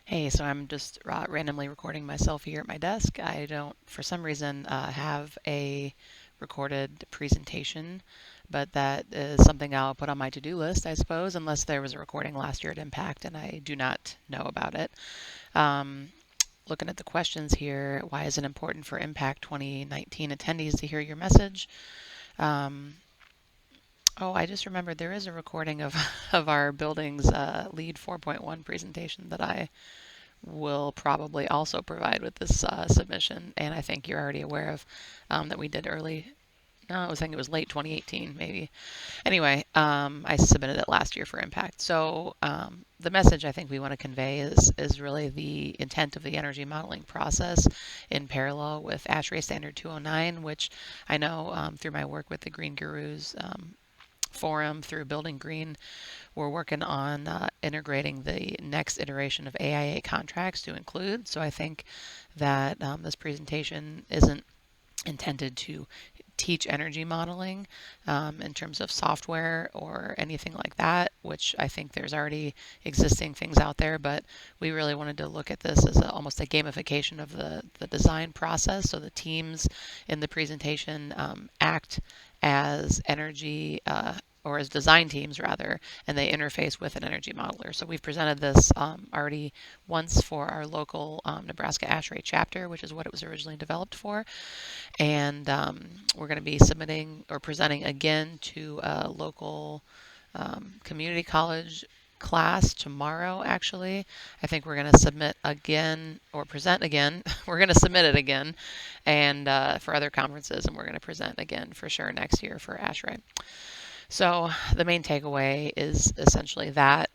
Hey, so I'm just randomly recording myself here at my desk. I don't, for some reason, have a recorded presentation, but that is something I'll put on my to-do list, I suppose, unless there was a recording last year at Impact and I do not know about it. Um, Looking at the questions here, why is it important for Impact 2019 attendees to hear your message? Um, oh, I just remembered there is a recording of, of our building's Lead 4.1 presentation that I will probably also provide with this submission, and I think you're already aware of that we did early. No, I was thinking it was late 2018, maybe. Anyway, I submitted it last year for Impact. So the message I think we want to convey is really the intent of the energy modeling process in parallel with ASHRAE Standard 209, which I know through my work with the Green Gurus forum through Building Green, we're working on integrating the next iteration of AIA contracts to include. So I think that this presentation isn't intended to teach energy modeling in terms of software or anything like that, which I think there's already existing things out there, but we really wanted to look at this as almost a gamification of the design process. So the teams in the presentation act as energy or as design teams rather, and they interface with an energy modeler. So we've presented this already once for our local Nebraska ASHRAE chapter, which is what it was originally developed for. And we're going to be submitting or presenting again to a local community college class tomorrow, actually. I think we're going to submit again or present again. We're going to submit it again and for other conferences, and we're going to present again for sure next year for ASHRAE. So the main takeaway is essentially that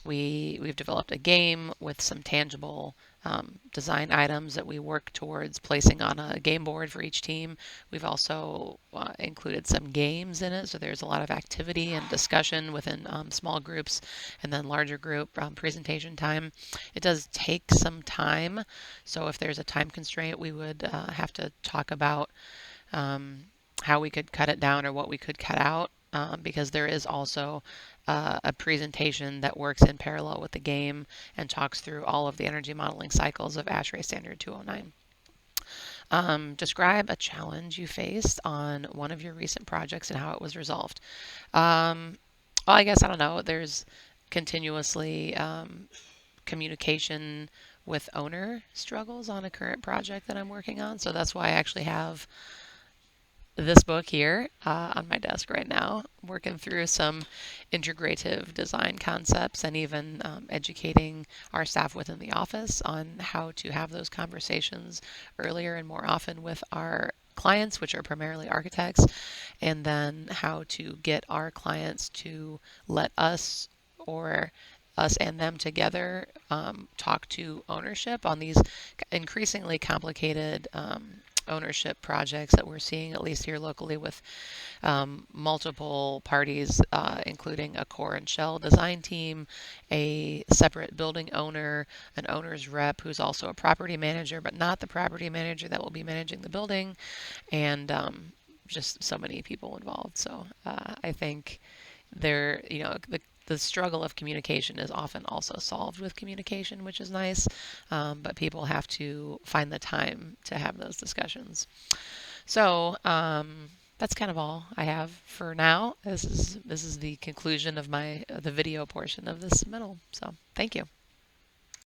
we've developed a game with some tangible design items that we work towards placing on a game board for each team. We've also included some games in it, so there's a lot of activity and discussion within small groups and then larger group presentation time. It does take some time, so if there's a time constraint, we would have to talk about how we could cut it down or what we could cut out. Because there is also a presentation that works in parallel with the game and talks through all of the energy modeling cycles of ASHRAE Standard 209. Describe a challenge you faced on one of your recent projects and how it was resolved. Well, I guess, I don't know, there's continuously communication with owner struggles on a current project that I'm working on. So that's why I actually have this book here on my desk right now, working through some integrative design concepts and even educating our staff within the office on how to have those conversations earlier and more often with our clients, which are primarily architects, and then how to get our clients to let us or us and them together talk to ownership on these increasingly complicated ownership projects that we're seeing, at least here locally, with multiple parties, including a core and shell design team, a separate building owner, an owner's rep who's also a property manager, but not the property manager that will be managing the building, and just so many people involved. So I think the struggle of communication is often also solved with communication, which is nice, but people have to find the time to have those discussions. So that's kind of all I have for now. This is the conclusion of the video portion of this submittal. So thank you.